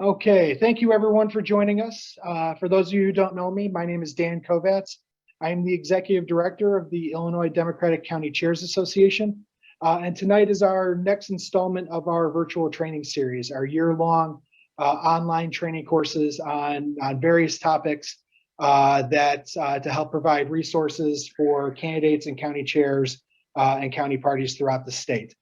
Okay, thank you everyone for joining us. For those of you who don't know me, my name is Dan Kovatz. I am the Executive Director of the Illinois Democratic County Chairs Association. And tonight is our next installment of our virtual training series, our year-long online training courses on various topics to help provide resources for candidates and county chairs and county parties throughout the state.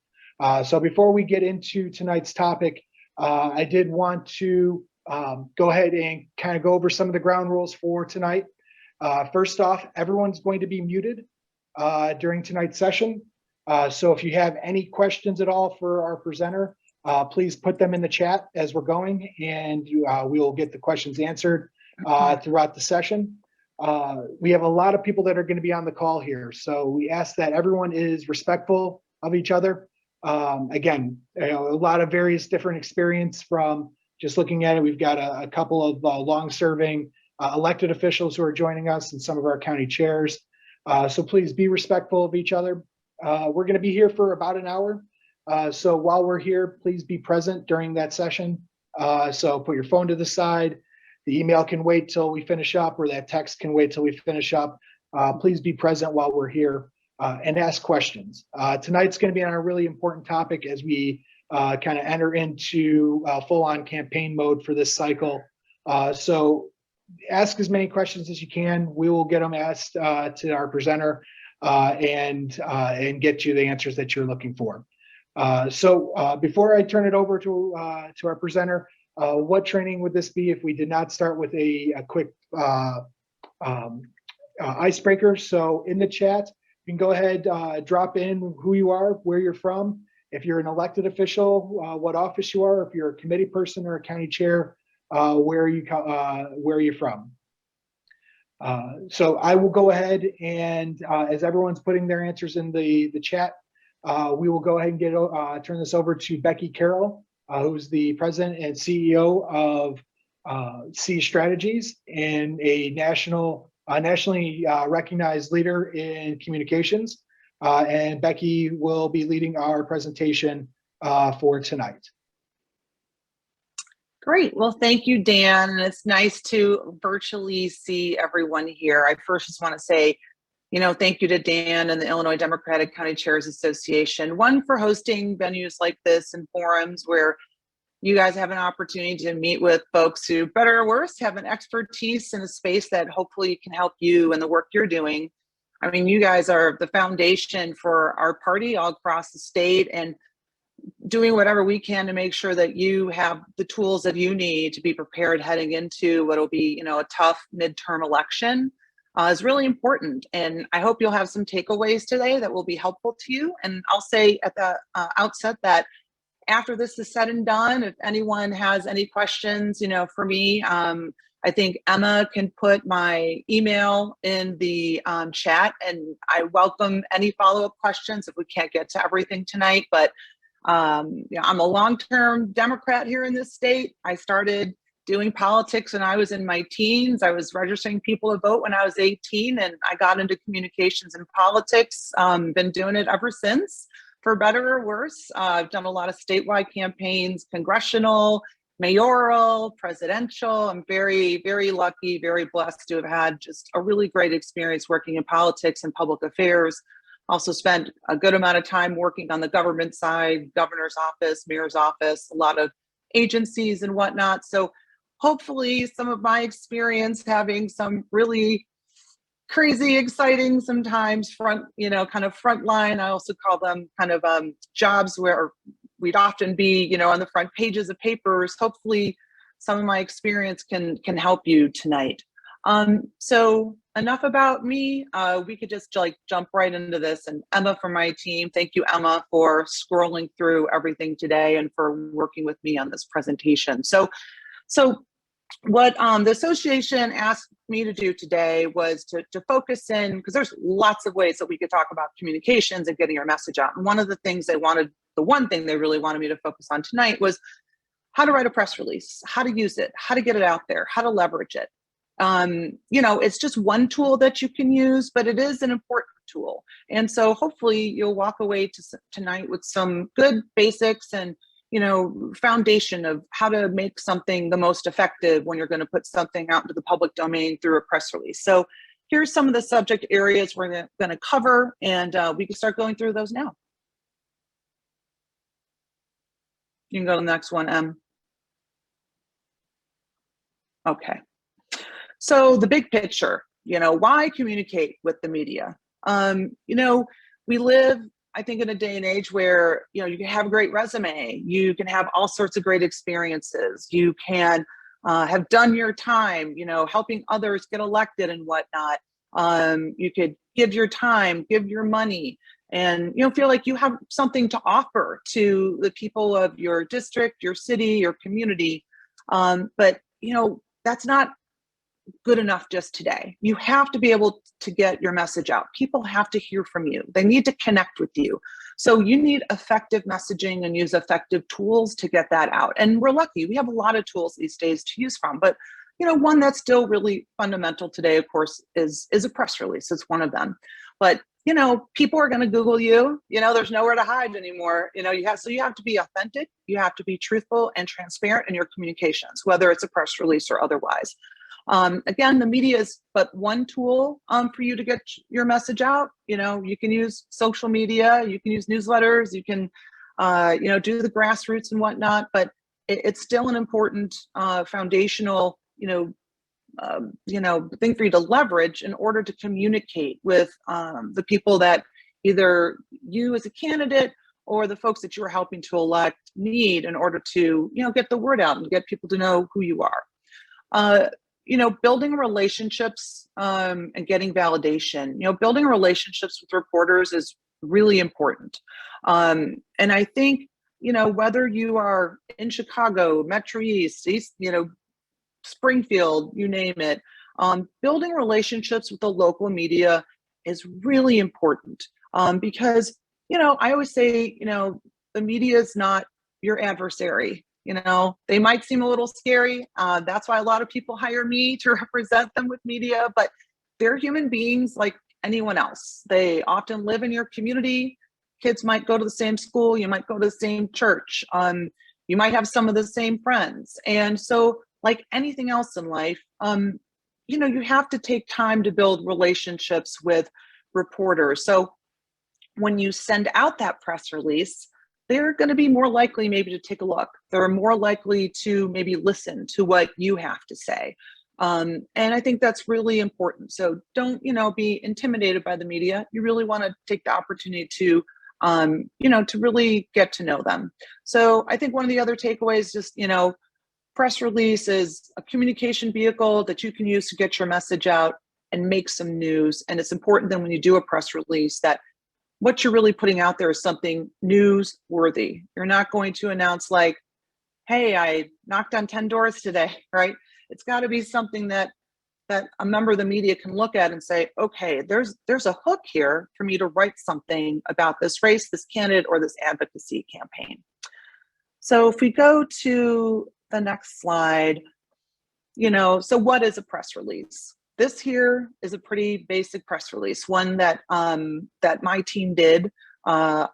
So before we get into tonight's topic, I did want to go ahead and kind of go over some of the ground rules for tonight. First off, everyone's going to be muted during tonight's session. So if you have any questions at all for our presenter, please put them in the chat as we're going, and we will get the questions answered throughout the session. We have a lot of people that are going to be on the call here, so we ask that everyone is respectful of each other. Again, a lot of various different experience from just looking at it. We've got a couple of long-serving elected officials who are joining us and some of our county chairs. So please be respectful of each other. We're going to be here for about an hour. So while we're here, please be present during that session. So put your phone to the side. The email can wait till we finish up, or that text can wait till we finish up. Please be present while we're here. And ask questions. Tonight's going to be on a really important topic as we kind of enter into full-on campaign mode for this cycle. So ask as many questions as you can. We will get them asked to our presenter and get you the answers that you're looking for. So before I turn it over to our presenter, what training would this be if we did not start with a quick icebreaker? So in the chat, you can go ahead, drop in who you are, where you're from. If you're an elected official, what office you are. If you're a committee person or a county chair, where are you from. So I will go ahead and as everyone's putting their answers in the chat, we will go ahead and turn this over to Becky Carroll, who's the president and CEO of C Strategies, and a nationally recognized leader in communications. And Becky will be leading our presentation for tonight. Great. Well, thank you, Dan. And it's nice to virtually see everyone here. I first just want to say, thank you to Dan and the Illinois Democratic County Chairs Association, one, for hosting venues like this and forums where you guys have an opportunity to meet with folks who, better or worse, have an expertise in a space that hopefully can help you in the work you're doing. I mean, you guys are the foundation for our party all across the state, and doing whatever we can to make sure that you have the tools that you need to be prepared heading into what will be, a tough midterm election is really important. And I hope you'll have some takeaways today that will be helpful to you. And I'll say at the outset that after this is said and done, if anyone has any questions, for me, I think Emma can put my email in the chat, and I welcome any follow-up questions if we can't get to everything tonight. But I'm a long-term Democrat here in this state. I started doing politics when I was in my teens. I was registering people to vote when I was 18, and I got into communications and politics. Been doing it ever since. For better or worse. I've done a lot of statewide campaigns, congressional, mayoral, presidential. I'm very, very lucky, very blessed to have had just a really great experience working in politics and public affairs. Also spent a good amount of time working on the government side, governor's office, mayor's office, a lot of agencies and whatnot. So hopefully some of my experience having some really crazy, exciting, sometimes kind of frontline. I also call them kind of jobs where we'd often be, on the front pages of papers. Hopefully some of my experience can help you tonight. So enough about me. We could just jump right into this. And Emma from my team, thank you, Emma, for scrolling through everything today and for working with me on this presentation. So what the association asked me to do today was to focus in, because there's lots of ways that we could talk about communications and getting our message out. And one thing they really wanted me to focus on tonight was how to write a press release, how to use it, how to get it out there, how to leverage it. It's just one tool that you can use, but it is an important tool. And so hopefully you'll walk away tonight with some good basics and foundation of how to make something the most effective when you're going to put something out into the public domain through a press release. So here's some of the subject areas we're going to cover, and we can start going through those now. You can go to the next one, Em. Okay. So the big picture, why communicate with the media? We live, I think, in a day and age where, you can have a great resume, you can have all sorts of great experiences, you can have done your time, helping others get elected and whatnot. You could give your time, give your money, and feel like you have something to offer to the people of your district, your city, your community. But that's not good enough just today. You have to be able to get your message out. People have to hear from you. They need to connect with you. So you need effective messaging and use effective tools to get that out. And we're lucky. We have a lot of tools these days to use from. But one that's still really fundamental today, of course, is a press release. It's one of them. But people are going to Google you. There's nowhere to hide anymore. You have to be authentic. You have to be truthful and transparent in your communications, whether it's a press release or otherwise. Again, the media is but one tool for you to get your message out. You can use social media, you can use newsletters, you can do the grassroots and whatnot, but it's still an important foundational thing for you to leverage in order to communicate with the people that either you as a candidate or the folks that you're helping to elect need in order to get the word out and get people to know who you are. Building relationships and getting validation. Building relationships with reporters is really important. And I think, whether you are in Chicago, Metro East, Springfield, you name it, building relationships with the local media is really important because, I always say, the media is not your adversary. They might seem a little scary. That's why a lot of people hire me to represent them with media, but they're human beings like anyone else. They often live in your community. Kids might go to the same school. You might go to the same church. You might have some of the same friends. And so like anything else in life, you have to take time to build relationships with reporters. So when you send out that press release, they're going to be more likely maybe to take a look. They're more likely to maybe listen to what you have to say. And I think that's really important. So don't, be intimidated by the media. You really want to take the opportunity to, to really get to know them. So I think one of the other takeaways, just, press release is a communication vehicle that you can use to get your message out and make some news. And it's important then when you do a press release that what you're really putting out there is something newsworthy. You're not going to announce like, hey, I knocked on 10 doors today, right? It's got to be something that a member of the media can look at and say, okay, there's a hook here for me to write something about this race, this candidate, or this advocacy campaign. So if we go to the next slide, so what is a press release? This here is a pretty basic press release, one that that my team did. One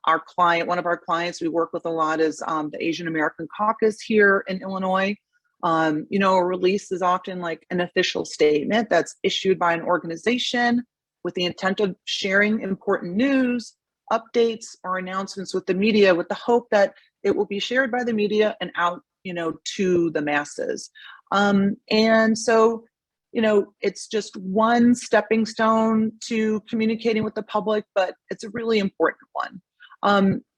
of our clients we work with a lot is the Asian American Caucus here in Illinois. A release is often like an official statement that's issued by an organization with the intent of sharing important news, updates, or announcements with the media with the hope that it will be shared by the media and out, to the masses. And so, it's just one stepping stone to communicating with the public, but it's a really important one.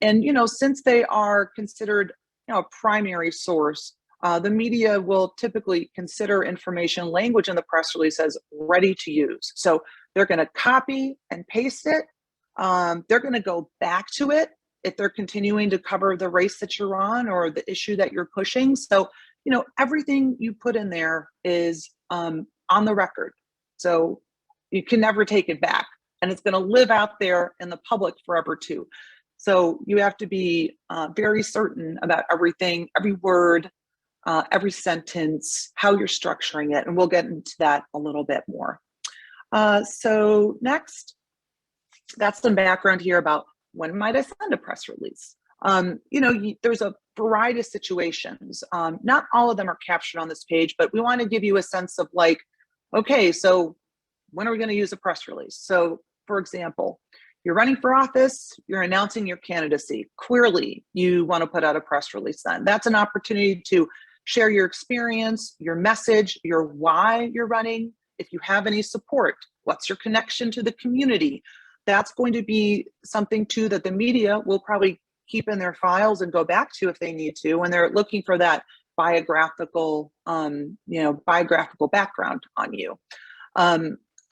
And, since they are considered, a primary source, the media will typically consider information language in the press release as ready to use. So they're going to copy and paste it. They're going to go back to it if they're continuing to cover the race that you're on or the issue that you're pushing. So, everything you put in there is on the record. So you can never take it back. And it's going to live out there in the public forever too. So you have to be very certain about everything, every word, every sentence, how you're structuring it. And we'll get into that a little bit more. So next, that's some background here about when might I send a press release. There's a variety of situations. Not all of them are captured on this page, but we want to give you a sense of like, okay, so when are we going to use a press release? So for example, you're running for office, you're announcing your candidacy. Clearly, you want to put out a press release then. That's an opportunity to share your experience, your message, your why you're running. If you have any support, what's your connection to the community? That's going to be something too that the media will probably keep in their files and go back to if they need to when they're looking for that biographical, biographical background on you.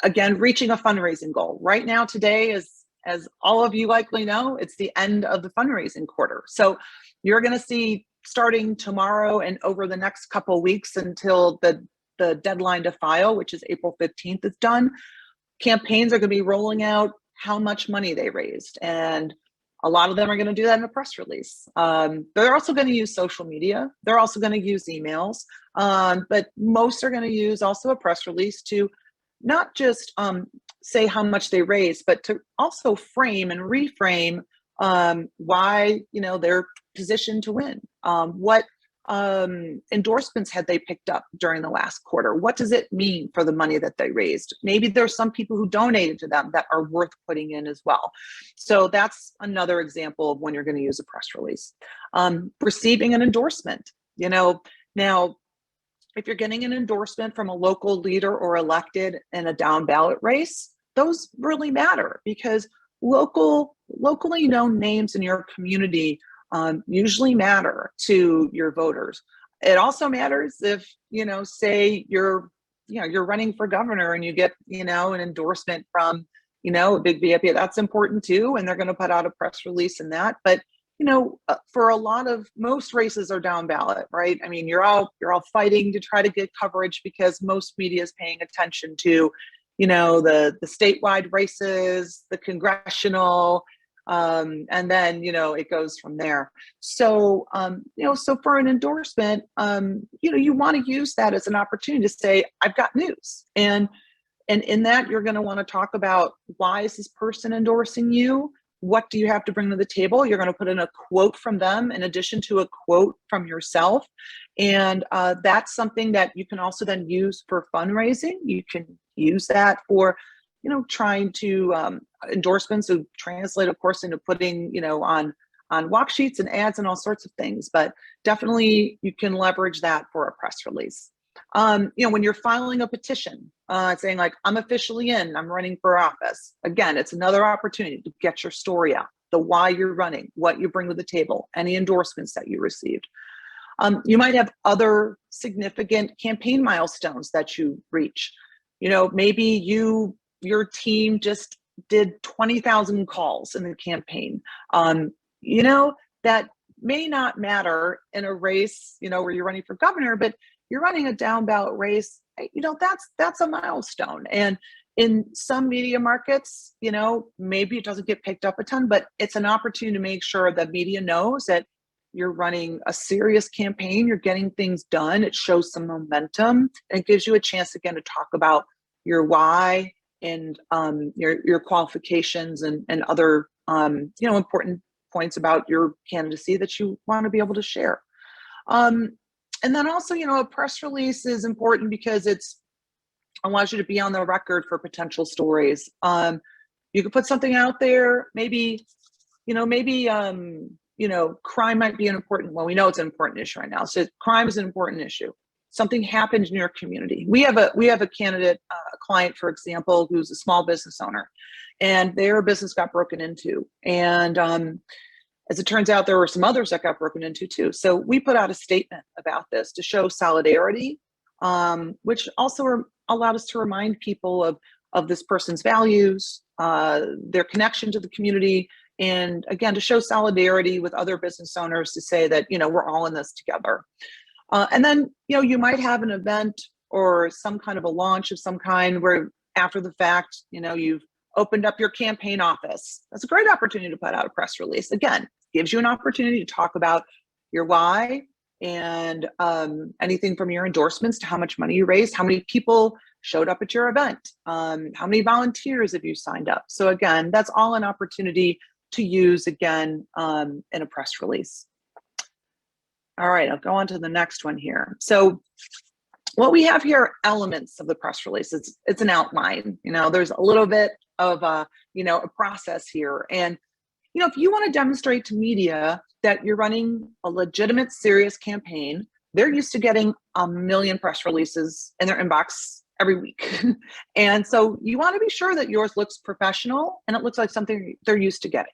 Again, reaching a fundraising goal. Right now, today, as all of you likely know, it's the end of the fundraising quarter. So you're going to see starting tomorrow and over the next couple of weeks until the deadline to file, which is April 15th, is done, campaigns are going to be rolling out how much money they raised. And a lot of them are going to do that in a press release. They're also going to use social media. They're also going to use emails. But most are going to use also a press release to not just say how much they raised, but to also frame and reframe why they're positioned to win. What endorsements had they picked up during the last quarter? What does it mean for the money that they raised? Maybe there's some people who donated to them that are worth putting in as well. So that's another example of when you're going to use a press release. Receiving an endorsement. Now, if you're getting an endorsement from a local leader or elected in a down ballot race, those really matter because locally known names in your community usually matter to your voters. It also matters if, say you're running for governor and you get, an endorsement from, a big VIP, that's important too. And they're going to put out a press release in that. But, for most races are down ballot, right? I mean, you're all fighting to try to get coverage because most media is paying attention to, the statewide races, the congressional, and then, it goes from there. So, so for an endorsement, you want to use that as an opportunity to say, I've got news. And in that, you're going to want to talk about why is this person endorsing you? What do you have to bring to the table? You're going to put in a quote from them in addition to a quote from yourself. And that's something that you can also then use for fundraising. You can use that for trying to endorsements to translate, of course, into putting, on walk sheets and ads and all sorts of things. But definitely you can leverage that for a press release. When you're filing a petition, saying like, I'm officially in, I'm running for office. Again, it's another opportunity to get your story out, the why you're running, what you bring to the table, any endorsements that you received. You might have other significant campaign milestones that you reach. Maybe your team just did 20,000 calls in the campaign. That may not matter in a race, where you're running for governor, but you're running a down ballot race, that's a milestone. And in some media markets, maybe it doesn't get picked up a ton, but it's an opportunity to make sure that media knows that you're running a serious campaign, you're getting things done. It shows some momentum and it gives you a chance again to talk about your why and your qualifications and other important points about your candidacy that you want to be able to share. And then also, a press release is important because it allows you to be on the record for potential stories. You could put something out there, maybe crime might be an important, well, we know it's an important issue right now. So crime is an important issue. Something happened in your community. We have a candidate, a client, for example, who's a small business owner, and their business got broken into. And as it turns out, there were some others that got broken into too. So we put out a statement about this to show solidarity, which also allowed us to remind people of this person's values, their connection to the community, and again, to show solidarity with other business owners to say that, we're all in this together. And then, you might have an event or some kind of a launch of some kind where after the fact, you've opened up your campaign office. That's a great opportunity to put out a press release. Again, gives you an opportunity to talk about your why and anything from your endorsements to how much money you raised, how many people showed up at your event, how many volunteers have you signed up. So again, that's all an opportunity to use again in a press release. All right, I'll go on to the next one here. So what we have here are elements of the press release. It's an outline. There's a little bit of a process here. And if you want to demonstrate to media that you're running a legitimate, serious campaign, they're used to getting 1 million press releases in their inbox every week. And so you want to be sure that yours looks professional and it looks like something they're used to getting.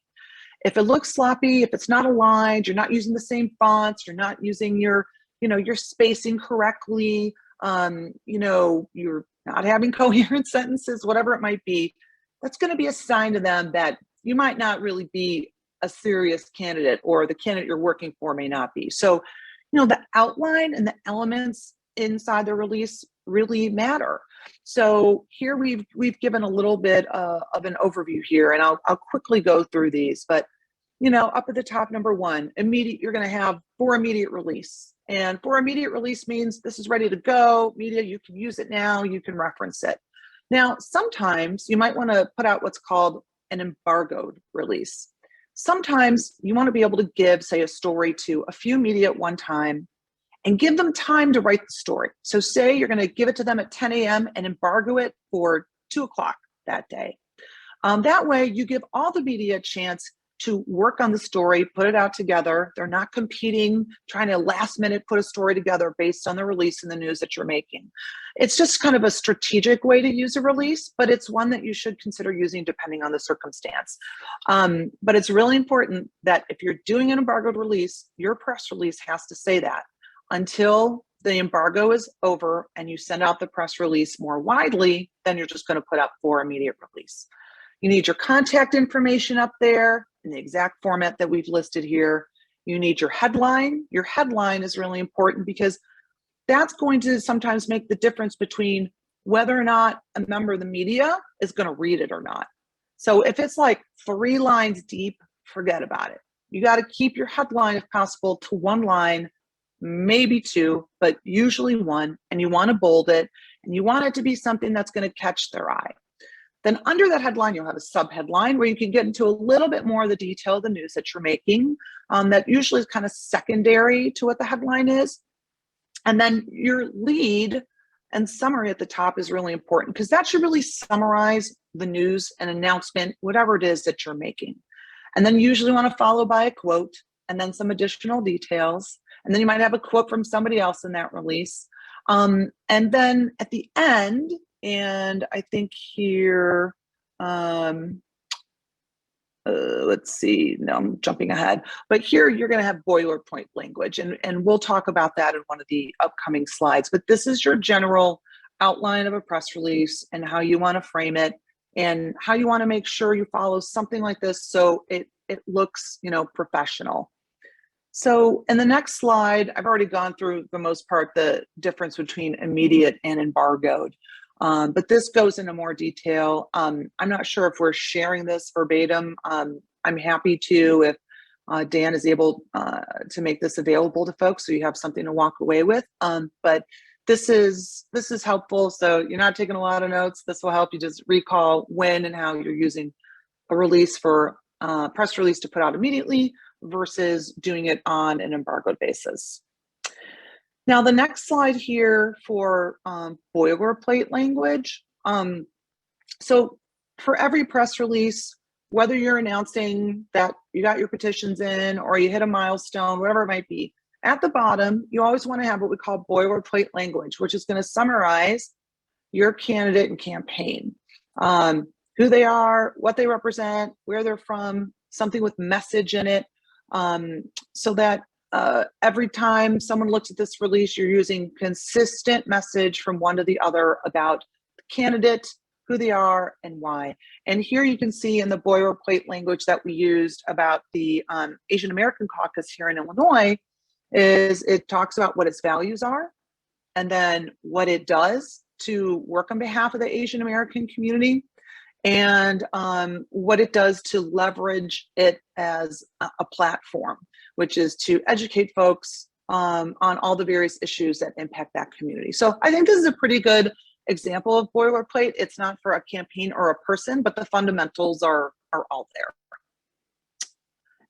If it looks sloppy, if it's not aligned, you're not using the same fonts, you're not using your spacing correctly, you're not having coherent sentences, whatever it might be, that's going to be a sign to them that you might not really be a serious candidate, or the candidate you're working for may not be. So, the outline and the elements inside the release really matter. So here we've given a little bit of an overview here, and I'll quickly go through these. But up at the top, number one, immediate. You're going to have for immediate release, and for immediate release means this is ready to go. Media, you can use it now. You can reference it. Now, sometimes you might want to put out what's called an embargoed release. Sometimes you want to be able to give, say, a story to a few media at one time and give them time to write the story. So say you're going to give it to them at 10 a.m. and embargo it for 2 o'clock that day. That way you give all the media a chance to work on the story, put it out together. They're not competing, trying to last minute put a story together based on the release and the news that you're making. It's just kind of a strategic way to use a release, but it's one that you should consider using depending on the circumstance. But it's really important that if you're doing an embargoed release, your press release has to say that until the embargo is over and you send out the press release more widely, then you're just going to put up for immediate release. You need your contact information up there in the exact format that we've listed here. You need your headline. Your headline is really important because that's going to sometimes make the difference between whether or not a member of the media is going to read it or not. So if it's like 3 lines deep, forget about it. You got to keep your headline, if possible, to 1 line, maybe 2, but usually 1, and you want to bold it, and you want it to be something that's going to catch their eye. Then under that headline, you'll have a subheadline where you can get into a little bit more of the detail of the news that you're making. That usually is kind of secondary to what the headline is. And then your lead and summary at the top is really important because that should really summarize the news and announcement, whatever it is that you're making. And then you usually want to follow by a quote and then some additional details. And then you might have a quote from somebody else in that release. And then at the end, and I think here, let's see, no, I'm jumping ahead. But here you're going to have boilerplate language, and we'll talk about that in one of the upcoming slides. But this is your general outline of a press release and how you want to frame it and how you want to make sure you follow something like this so it looks, professional. So in the next slide, I've already gone through the most part the difference between immediate and embargoed. But this goes into more detail. I'm not sure if we're sharing this verbatim. I'm happy to if Dan is able to make this available to folks so you have something to walk away with. But this is helpful. So you're not taking a lot of notes. This will help you just recall when and how you're using a release for press release to put out immediately versus doing it on an embargoed basis. Now, the next slide here for boilerplate language. So for every press release, whether you're announcing that you got your petitions in or you hit a milestone, whatever it might be, at the bottom, you always want to have what we call boilerplate language, which is going to summarize your candidate and campaign, who they are, what they represent, where they're from, something with message in it, so that every time someone looks at this release, you're using consistent message from one to the other about the candidate, who they are, and why. And here you can see in the boilerplate language that we used about the Asian American Caucus here in Illinois is it talks about what its values are and then what it does to work on behalf of the Asian American community and what it does to leverage it as a platform, which is to educate folks on all the various issues that impact that community. So I think this is a pretty good example of boilerplate. It's not for a campaign or a person, but the fundamentals are all there.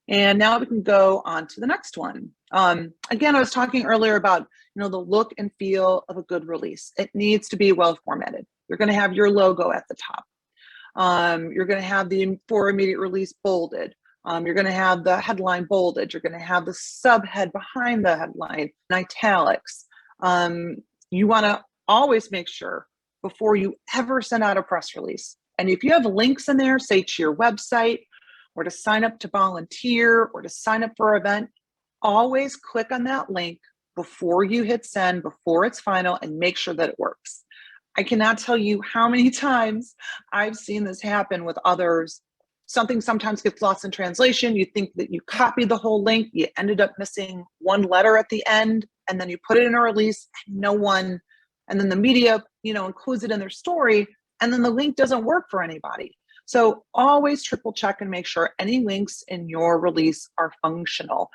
And now we can go on to the next one. Again, I was talking earlier about, the look and feel of a good release. It needs to be well formatted. You're going to have your logo at the top. You're going to have the for immediate release bolded. You're going to have the headline bolded. You're going to have the subhead behind the headline in italics. You want to always make sure before you ever send out a press release. And if you have links in there, say to your website, or to sign up to volunteer, or to sign up for an event, always click on that link before you hit send, before it's final, and make sure that it works. I cannot tell you how many times I've seen this happen with others. Something sometimes gets lost in translation. You think that you copied the whole link, you ended up missing one letter at the end, and then you put it in a release, and then the media, includes it in their story, and then the link doesn't work for anybody. So always triple check and make sure any links in your release are functional.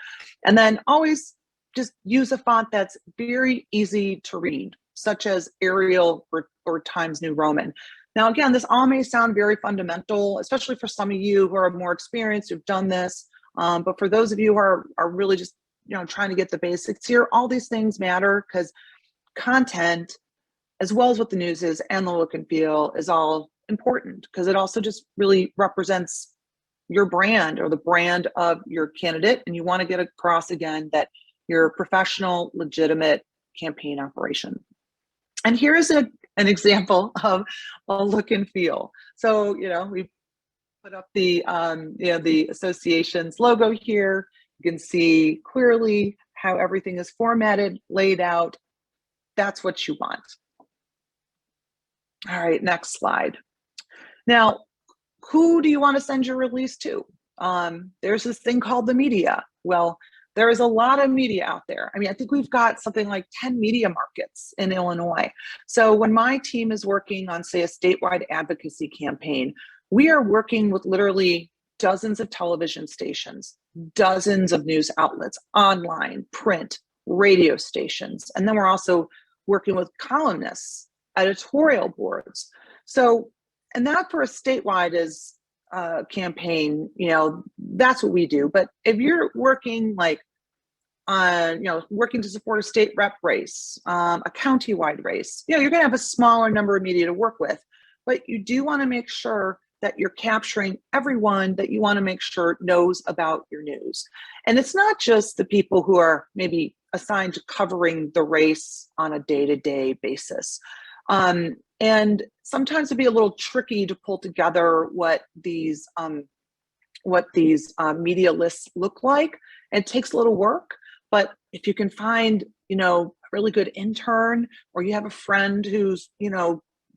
And then always just use a font that's very easy to read, such as Arial or Times New Roman. Now, again, this all may sound very fundamental, especially for some of you who are more experienced, who've done this. But for those of you who are really just, trying to get the basics here, all these things matter, because content, as well as what the news is and the look and feel, is all important, because it also just really represents your brand or the brand of your candidate. And you want to get across, again, that you're a professional, legitimate campaign operation. And here is an example of a look and feel. So, we put up the association's logo here. You can see clearly how everything is formatted, laid out. That's what you want. All right, next slide. Now, who do you want to send your release to? There's this thing called the media. Well, there is a lot of media out there. I think we've got something like 10 media markets in Illinois. So when my team is working on, say, a statewide advocacy campaign, we are working with literally dozens of television stations, dozens of news outlets, online, print, radio stations. And then we're also working with columnists, editorial boards. So, and that for a statewide is campaign, that's what we do. But if you're working working to support a state rep race, a county-wide race, you're going to have a smaller number of media to work with. But you do want to make sure that you're capturing everyone that you want to make sure knows about your news. And it's not just the people who are maybe assigned to covering the race on a day-to-day basis. And sometimes it'd be a little tricky to pull together what these media lists look like. It takes a little work, but if you can find, a really good intern, or you have a friend who's,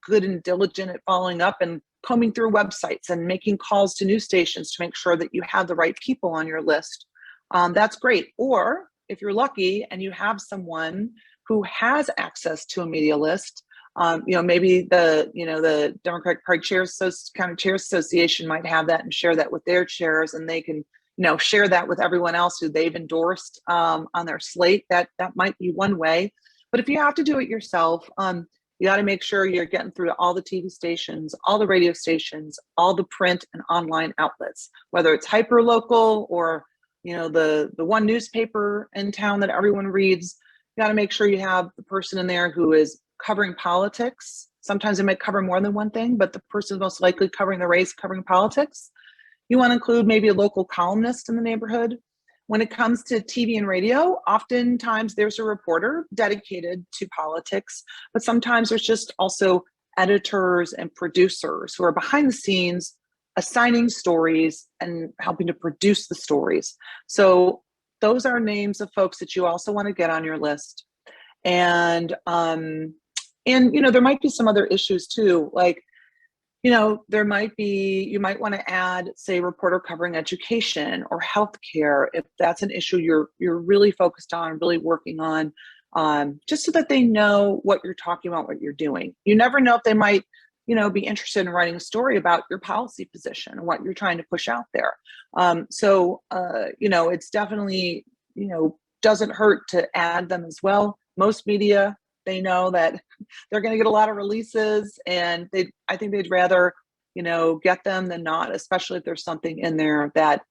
good and diligent at following up and combing through websites and making calls to news stations to make sure that you have the right people on your list, that's great. Or if you're lucky and you have someone who has access to a media list, maybe the Democratic Party County Chairs Association might have that and share that with their chairs, and they can, share that with everyone else who they've endorsed on their slate. That might be one way. But if you have to do it yourself, you got to make sure you're getting through to all the TV stations, all the radio stations, all the print and online outlets, whether it's hyperlocal or, the one newspaper in town that everyone reads. You got to make sure you have the person in there who is covering politics. Sometimes they might cover more than one thing, but the person most likely covering the race, covering politics. You want to include maybe a local columnist in the neighborhood. When it comes to TV and radio, oftentimes there's a reporter dedicated to politics, but sometimes there's just also editors and producers who are behind the scenes assigning stories and helping to produce the stories. So those are names of folks that you also want to get on your list. And there might be some other issues too, like, you might want to add, say, reporter covering education or healthcare, if that's an issue you're really focused on, really working on, just so that they know what you're talking about, what you're doing. You never know if they might, be interested in writing a story about your policy position and what you're trying to push out there. It's definitely, doesn't hurt to add them as well. Most media, they know that they're going to get a lot of releases, and I think they'd rather get them than not, especially if there's something in there that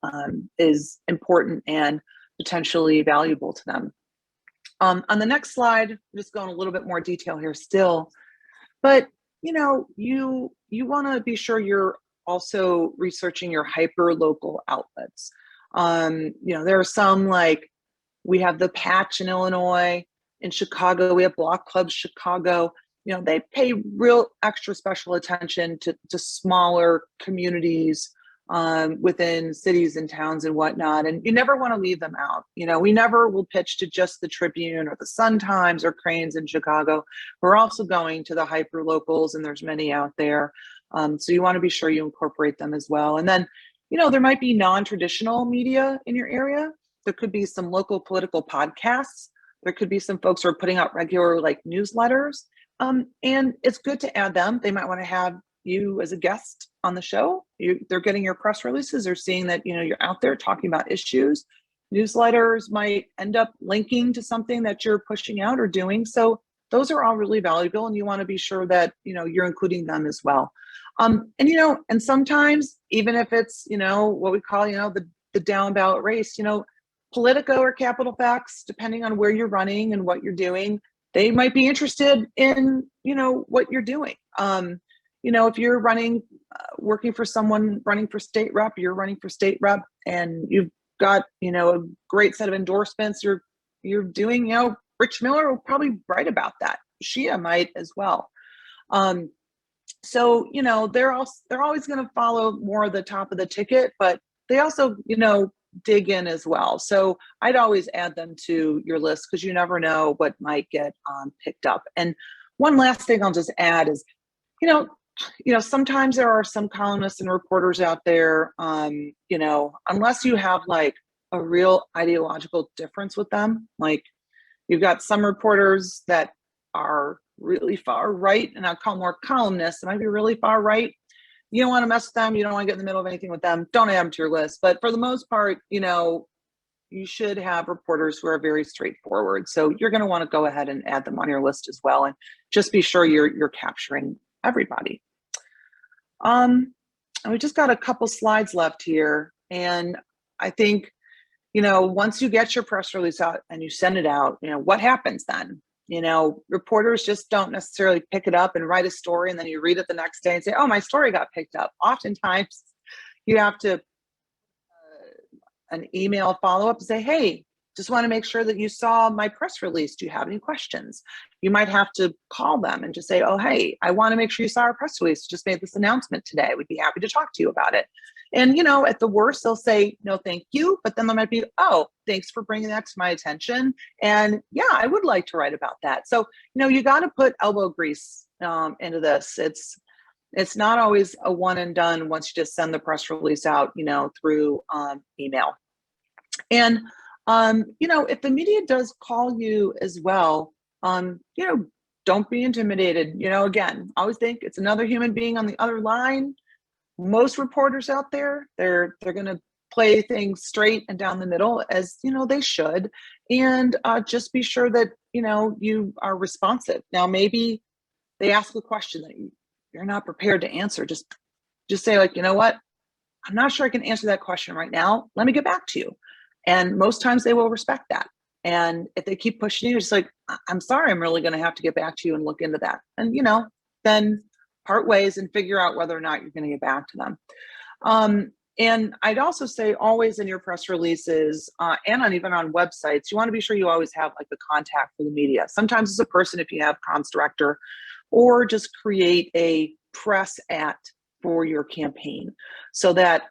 is important and potentially valuable to them. On the next slide, I'm just going a little bit more detail here still, but you want to be sure you're also researching your hyper local outlets. There are some, like we have the Patch in Illinois. In Chicago, we have Block Club Chicago. They pay real extra special attention to smaller communities within cities and towns and whatnot. And you never want to leave them out. We never will pitch to just the Tribune or the Sun-Times or Cranes in Chicago. We're also going to the hyper locals, and there's many out there. So you want to be sure you incorporate them as well. And then, there might be non-traditional media in your area. There could be some local political podcasts. There could be some folks who are putting out regular newsletters. And it's good to add them. They might want to have you as a guest on the show. They're getting your press releases. They're seeing that, you're out there talking about issues. Newsletters might end up linking to something that you're pushing out or doing. So those are all really valuable, and you want to be sure that, you're including them as well. And sometimes, even if it's, what we call, the down ballot race, Politico or Capital Facts, depending on where you're running and what you're doing, they might be interested in, what you're doing. If you're working for someone running for state rep, you're running for state rep, and you've got, a great set of endorsements, you're doing, Rich Miller will probably write about that. Shia might as well. So, they're always going to follow more of the top of the ticket, but they also, dig in as well. So I'd always add them to your list, because you never know what might get picked up. And one last thing I'll just add is, sometimes there are some columnists and reporters out there, unless you have a real ideological difference with them, you've got some reporters that are really far right, and I'll call them more columnists. They might be really far right. You don't want to mess with them. You don't want to get in the middle of anything with them. Don't add them to your list. But for the most part, you should have reporters who are very straightforward. So you're going to want to go ahead and add them on your list as well, and just be sure you're capturing everybody. And we just got a couple slides left here, and I think, once you get your press release out and you send it out, what happens then? Reporters just don't necessarily pick it up and write a story, and then you read it the next day and say, oh, my story got picked up. Oftentimes you have to an email follow-up and say, hey, just want to make sure that you saw my press release. Do you have any questions? You might have to call them and just say, oh, hey, I want to make sure you saw our press release. Just made this announcement today. We'd be happy to talk to you about it. And, at the worst, they'll say, no, thank you. But then there might be, oh, thanks for bringing that to my attention. And yeah, I would like to write about that. So, you got to put elbow grease into this. It's not always a one and done once you just send the press release out, through email. And, if the media does call you as well, don't be intimidated. Again, always think it's another human being on the other line. Most reporters out there, they're going to play things straight and down the middle, as they should, and just be sure that you are responsive. Now, maybe they ask a question that you're not prepared to answer. Just say what, I'm not sure I can answer that question right now. Let me get back to you. And most times they will respect that. And if they keep pushing you, it's I'm sorry, I'm really going to have to get back to you and look into that. And then part ways and figure out whether or not you're going to get back to them. And I'd also say, always in your press releases and even on websites, you want to be sure you always have the contact for the media. Sometimes it's a person, if you have comms director, or just create a press at for your campaign, so that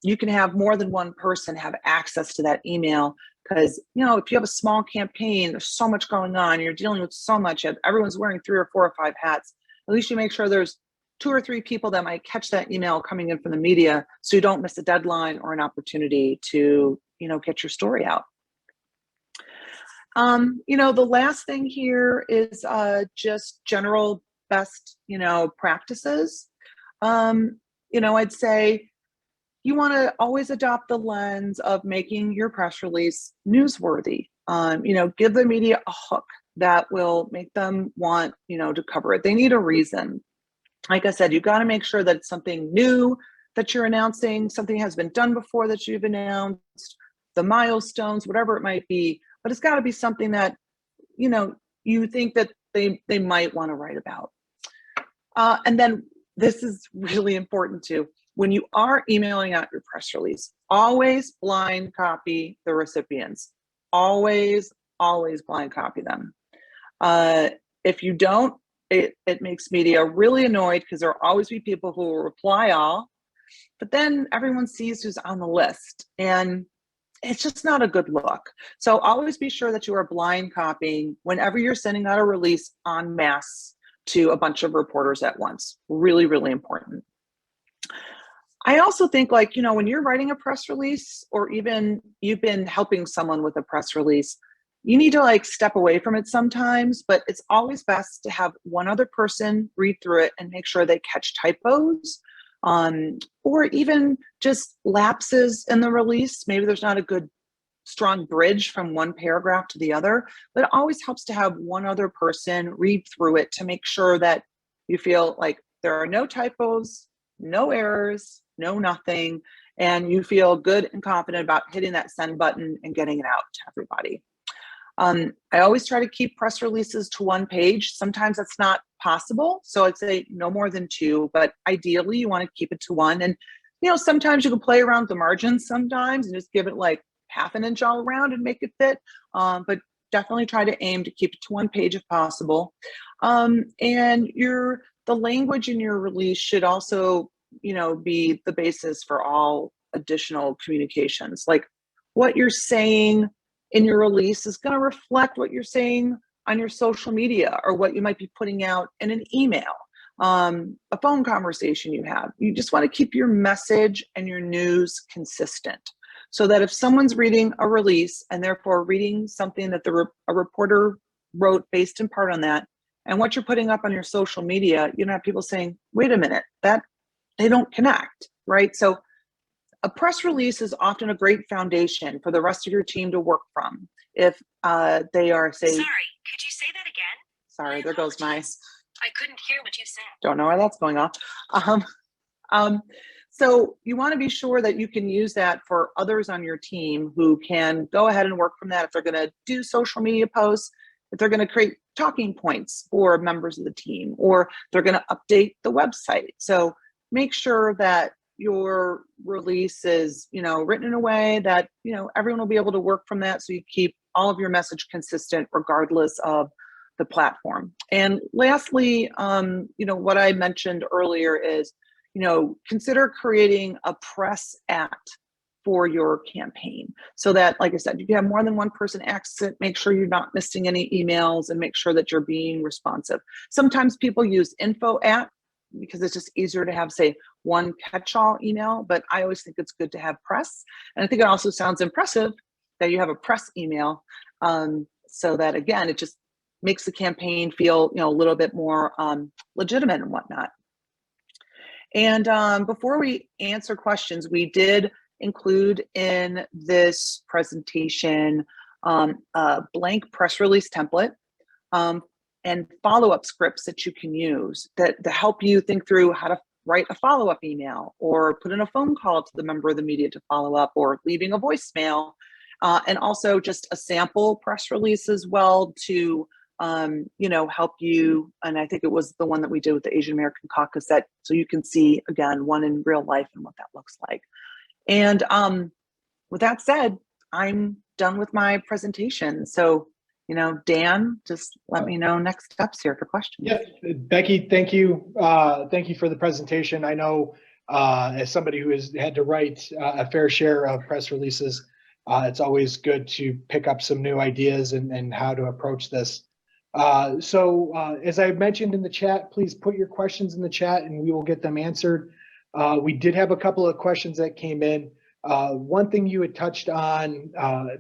you can have more than one person have access to that email. Because, if you have a small campaign, there's so much going on, you're dealing with so much, everyone's wearing 3 or 4 or 5 hats. At least you make sure there's 2 or 3 people that might catch that email coming in from the media, so you don't miss a deadline or an opportunity to, get your story out. The last thing here is just general best, practices. I'd say you want to always adopt the lens of making your press release newsworthy. Give the media a hook that will make them want, to cover it. They need a reason. like I said, you got to make sure that it's something new that you're announcing, something has been done before that you've announced, the milestones, whatever it might be, but it's got to be something that, you know, you think that they might want to write about. And then this is really important too. When you are emailing out your press release, always blind copy the recipients. Always, always blind copy them. If you don't, it makes media really annoyed because there will always be people who will reply all, but then everyone sees who's on the list, and it's just not a good look. So always be sure that you are blind copying whenever you're sending out a release en masse to a bunch of reporters at once. Really, really important. I also think, like, you know, when you're writing a press release, or even you've been helping someone with a press release, you need to like step away from it sometimes, but it's always best to have one other person read through it and make sure they catch typos, or even just lapses in the release. Maybe there's not a good strong bridge from one paragraph to the other, but it always helps to have one other person read through it to make sure that you feel like there are no typos, no errors, no nothing, and you feel good and confident about hitting that send button and getting it out to everybody. I always try to keep press releases to one page. Sometimes that's not possible, so I'd say no more than two, but ideally you want to keep it to one. And you know, sometimes you can play around the margins sometimes and just give it like half an inch all around and make it fit, but definitely try to aim to keep it to one page if possible. And the language in your release should also, you know, be the basis for all additional communications. Like, what you're saying in your release is going to reflect what you're saying on your social media, or what you might be putting out in an email, a phone conversation you have. You just want to keep your message and your news consistent, so that if someone's reading a release and therefore reading something that a reporter wrote based in part on that, and what you're putting up on your social media, you don't have people saying, wait a minute, that they don't connect, right? So a press release is often a great foundation for the rest of your team to work from. If they are, say, sorry, could you say that again? Sorry, there goes my. I couldn't hear what you said. Don't know why that's going off. So you want to be sure that you can use that for others on your team who can go ahead and work from that. If they're going to do social media posts, if they're going to create talking points for members of the team, or they're going to update the website. So make sure that your release is, you know, written in a way that, you know, everyone will be able to work from that, so you keep all of your message consistent regardless of the platform. And lastly, you know, what I mentioned earlier is, you know, consider creating a press at for your campaign, so that, like I said, if you have more than one person access it, make sure you're not missing any emails and make sure that you're being responsive. Sometimes people use info at because it's just easier to have, say, one catch-all email, but I always think it's good to have press. And I think it also sounds impressive that you have a press email, so that, again, it just makes the campaign feel, you know, a little bit more legitimate and whatnot. And before we answer questions, we did include in this presentation a blank press release template and follow-up scripts that you can use that to help you think through how to write a follow-up email, or put in a phone call to the member of the media to follow up, or leaving a voicemail, and also just a sample press release as well to you know, help you. And I think it was the one that we did with the Asian American Caucus, that so you can see, again, one in real life and what that looks like. And with that said, I'm done with my presentation. So, you know, Dan, just let me know next steps here for questions. Yeah, Becky, thank you. Thank you for the presentation. I know as somebody who has had to write a fair share of press releases, it's always good to pick up some new ideas and how to approach this. So as I mentioned in the chat, please put your questions in the chat and we will get them answered. We did have a couple of questions that came in. One thing you had touched on,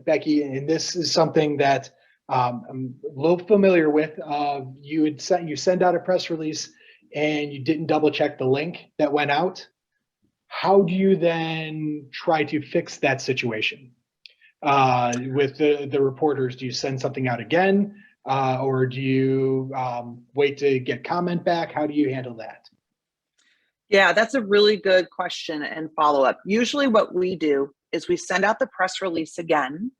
Becky, and this is something that I'm a little familiar with. You send out a press release and you didn't double check the link that went out. How do you then try to fix that situation with the reporters? Do you send something out again? Or do you wait to get comment back? How do you handle that? Yeah, that's a really good question and follow up. Usually what we do is we send out the press release again,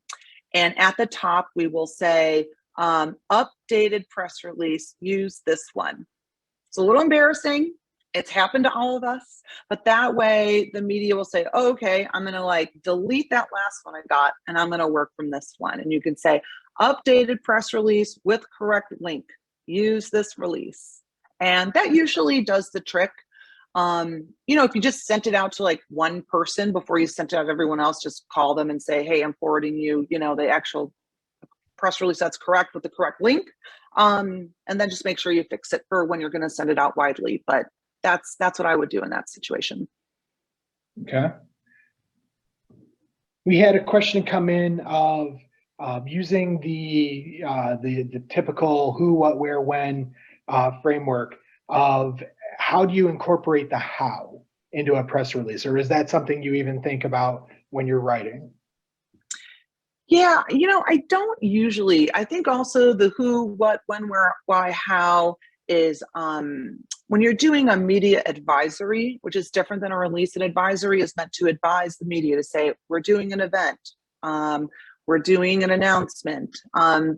and at the top we will say, updated press release, use this one. It's a little embarrassing. It's happened to all of us, but that way the media will say, oh, okay, I'm going to like delete that last one I got and I'm going to work from this one. And you can say updated press release with correct link, use this release. And that usually does the trick. If you just sent it out to like one person before you sent it out to everyone else, just call them and say, hey, I'm forwarding you, the actual press release that's correct with the correct link. And then just make sure you fix it for when you're going to send it out widely. But that's what I would do in that situation. Okay. We had a question come in of using the typical who, what, where, when framework of how do you incorporate the how into a press release, or is that something you even think about when you're writing? Yeah, I don't usually. I think also the who, what, when, where, why, how is when you're doing a media advisory, which is different than a release. An advisory is meant to advise the media to say, we're doing an event, we're doing an announcement.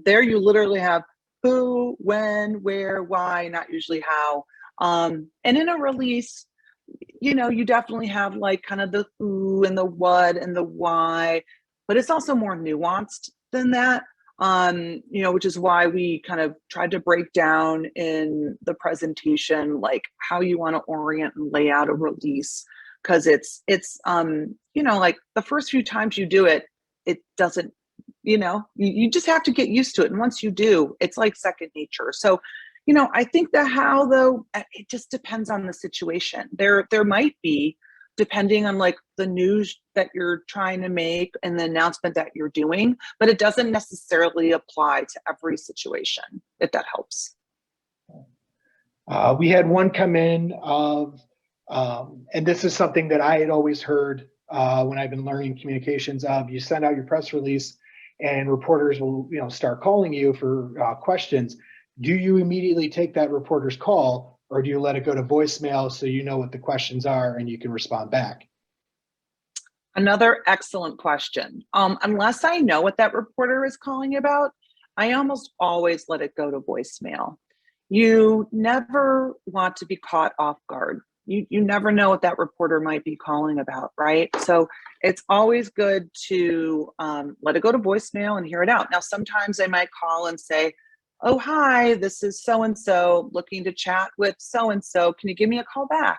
There you literally have who, when, where, why, not usually how. And in a release, you definitely have like kind of the who and the what and the why, but it's also more nuanced than that. Which is why we kind of tried to break down in the presentation, like how you want to orient and lay out a release. Cause it's like the first few times you do it, it doesn't, you just have to get used to it. And once you do, it's like second nature. So, I think the how though, it just depends on the situation. There might be, depending on like the news that you're trying to make and the announcement that you're doing, but it doesn't necessarily apply to every situation, if that helps. We had one come in of, and this is something that I had always heard when I've been learning communications of, you send out your press release and reporters will, start calling you for questions. Do you immediately take that reporter's call, or do you let it go to voicemail so you know what the questions are and you can respond back? Another excellent question. Unless I know what that reporter is calling about, I almost always let it go to voicemail. You never want to be caught off guard. You never know what that reporter might be calling about, right? So it's always good to let it go to voicemail and hear it out. Now, sometimes they might call and say, oh, hi, this is so-and-so looking to chat with so-and-so. Can you give me a call back?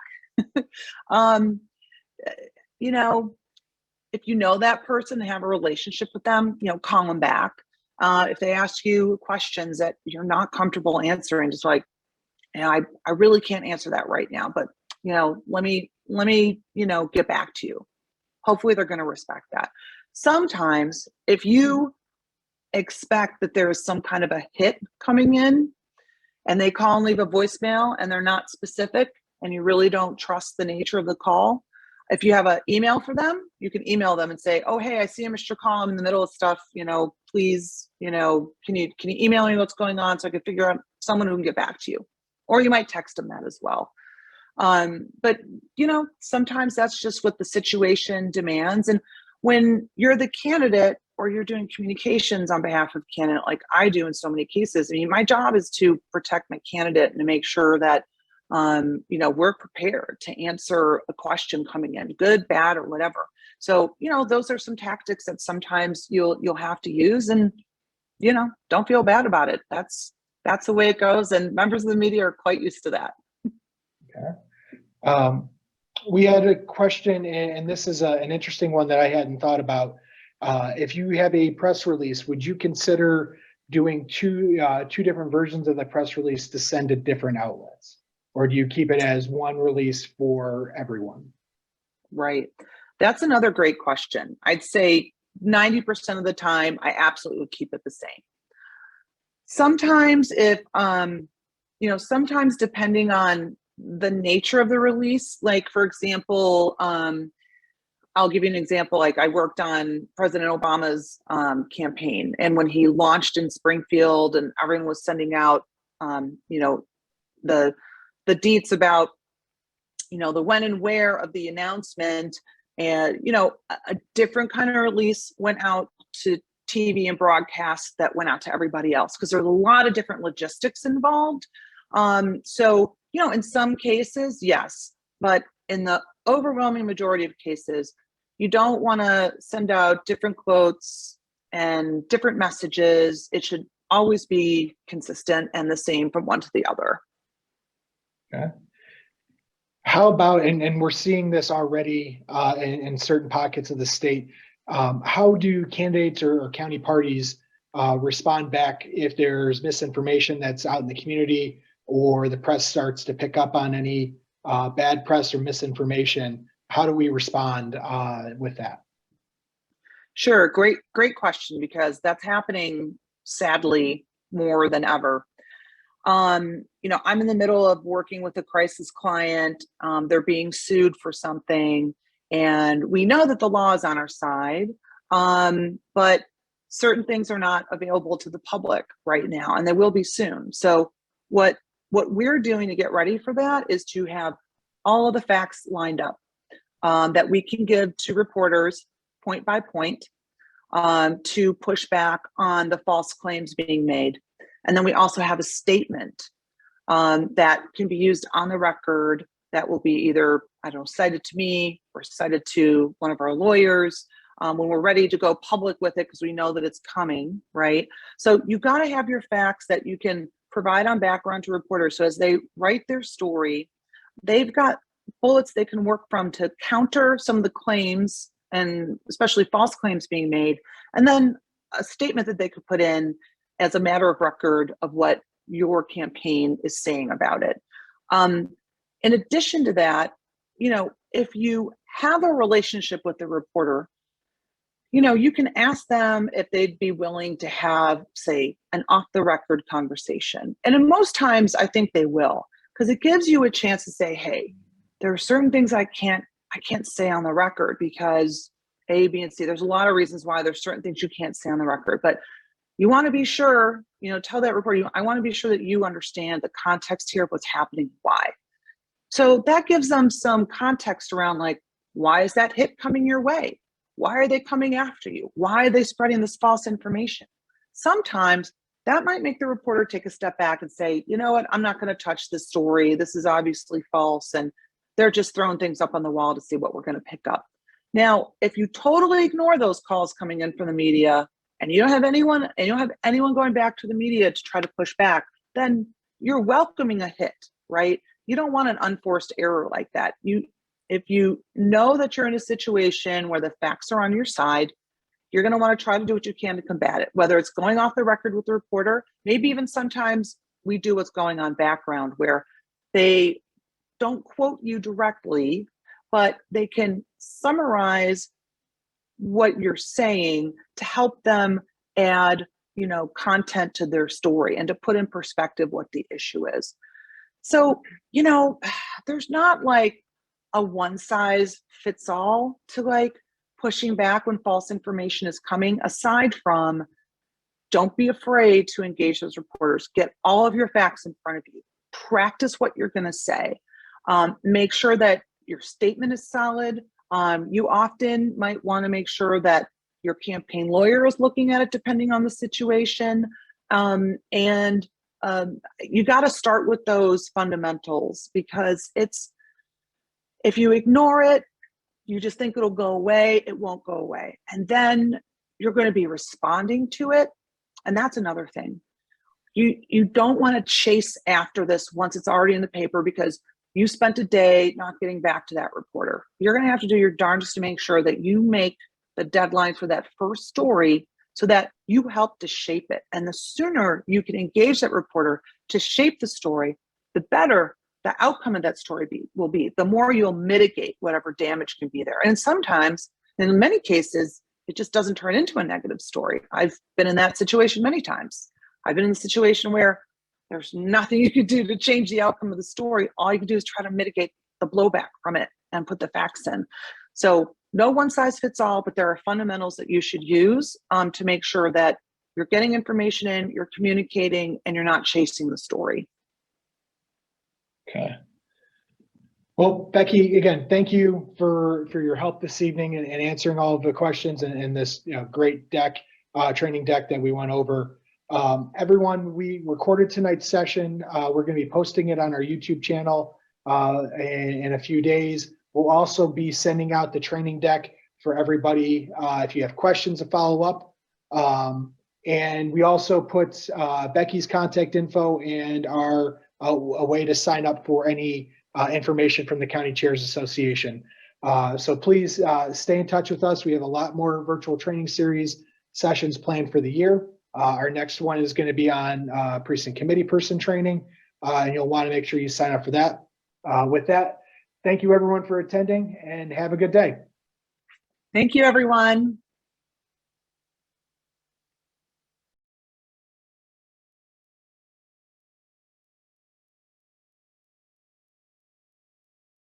If you know that person and have a relationship with them, call them back. If they ask you questions that you're not comfortable answering, just like, I really can't answer that right now, but, let me, get back to you. Hopefully they're going to respect that. Sometimes if you expect that there is some kind of a hit coming in and they call and leave a voicemail and they're not specific and you really don't trust the nature of the call, if you have an email for them, you can email them and say, oh, hey, I see I missed your call. I'm in the middle of stuff, please, can you email me what's going on so I can figure out someone who can get back to you? Or you might text them that as well. But sometimes that's just what the situation demands. And when you're the candidate or you're doing communications on behalf of the candidate, like I do in so many cases, my job is to protect my candidate and to make sure that, we're prepared to answer a question coming in, good, bad, or whatever. So, those are some tactics that sometimes you'll have to use, and, don't feel bad about it. That's the way it goes. And members of the media are quite used to that. Okay. We had a question, and this is an interesting one that I hadn't thought about. If you have a press release, would you consider doing two different versions of the press release to send to different outlets? Or do you keep it as one release for everyone? Right. That's another great question. I'd say 90% of the time, I absolutely would keep it the same. Sometimes sometimes depending on the nature of the release, like for example, I'll give you an example. Like I worked on President Obama's campaign, and when he launched in Springfield and everyone was sending out, the deets about, the when and where of the announcement, and a different kind of release went out to TV and broadcast that went out to everybody else, because there's a lot of different logistics involved. So in some cases, yes, but in the overwhelming majority of cases, you don't want to send out different quotes and different messages. It should always be consistent and the same from one to the other. Okay. How about, and we're seeing this already in certain pockets of the state, how do candidates or county parties respond back if there's misinformation that's out in the community, or the press starts to pick up on any bad press or misinformation? How do we respond with that? Sure, great question, because that's happening sadly more than ever. I'm in the middle of working with a crisis client. They're being sued for something, and we know that the law is on our side, but certain things are not available to the public right now, and they will be soon. So what we're doing to get ready for that is to have all of the facts lined up that we can give to reporters point by point to push back on the false claims being made. And then we also have a statement that can be used on the record that will be either, cited to me or cited to one of our lawyers when we're ready to go public with it, because we know that it's coming, right? So you've got to have your facts that you can provide on background to reporters. So as they write their story, they've got bullets they can work from to counter some of the claims, and especially false claims being made, and then a statement that they could put in as a matter of record of what your campaign is saying about it. In addition to that, if you have a relationship with the reporter, you can ask them if they'd be willing to have, say, an off-the-record conversation. And in most times, I think they will, because it gives you a chance to say, hey, there are certain things I can't say on the record because A, B, and C. There's a lot of reasons why there's certain things you can't say on the record, but you want to be sure, tell that reporter, I want to be sure that you understand the context here of what's happening, why. So that gives them some context around, like, why is that hit coming your way? Why are they coming after you? Why are they spreading this false information? Sometimes that might make the reporter take a step back and say, you know what, I'm not going to touch this story. This is obviously false. And they're just throwing things up on the wall to see what we're going to pick up. Now, if you totally ignore those calls coming in from the media, and you don't have anyone going back to the media to try to push back, then you're welcoming a hit, right? You don't want an unforced error like that. If you know that you're in a situation where the facts are on your side, you're going to want to try to do what you can to combat it, whether it's going off the record with the reporter, maybe even sometimes we do what's going on background, where they don't quote you directly, but they can summarize what you're saying to help them add, content to their story and to put in perspective what the issue is. So, there's not like a one size fits all to like pushing back when false information is coming, aside from don't be afraid to engage those reporters. Get all of your facts in front of you. Practice what you're going to say. Make sure that your statement is solid. You often might want to make sure that your campaign lawyer is looking at it depending on the situation. And you got to start with those fundamentals, because if you ignore it, you just think it'll go away, it won't go away. And then you're going to be responding to it. And that's another thing. You don't want to chase after this once it's already in the paper because you spent a day not getting back to that reporter. You're going to have to do your darndest to make sure that you make the deadline for that first story so that you help to shape it. And the sooner you can engage that reporter to shape the story, the better the outcome of that story will be. The more you'll mitigate whatever damage can be there. And sometimes, in many cases, it just doesn't turn into a negative story. I've been in that situation many times. I've been in a situation where there's nothing you can do to change the outcome of the story. All you can do is try to mitigate the blowback from it and put the facts in. So no one size fits all, but there are fundamentals that you should use to make sure that you're getting information in, you're communicating, and you're not chasing the story. Okay. Well, Becky, again, thank you for your help this evening and answering all of the questions and this great training deck that we went over. Everyone, we recorded tonight's session. We're going to be posting it on our YouTube channel in a few days. We'll also be sending out the training deck for everybody if you have questions to follow up. And we also put Becky's contact info and a way to sign up for any information from the County Chairs Association. So please stay in touch with us. We have a lot more virtual training series sessions planned for the year. Our next one is going to be on Precinct Committeeperson training, and you'll want to make sure you sign up for that. With that, thank you everyone for attending and have a good day. Thank you, everyone.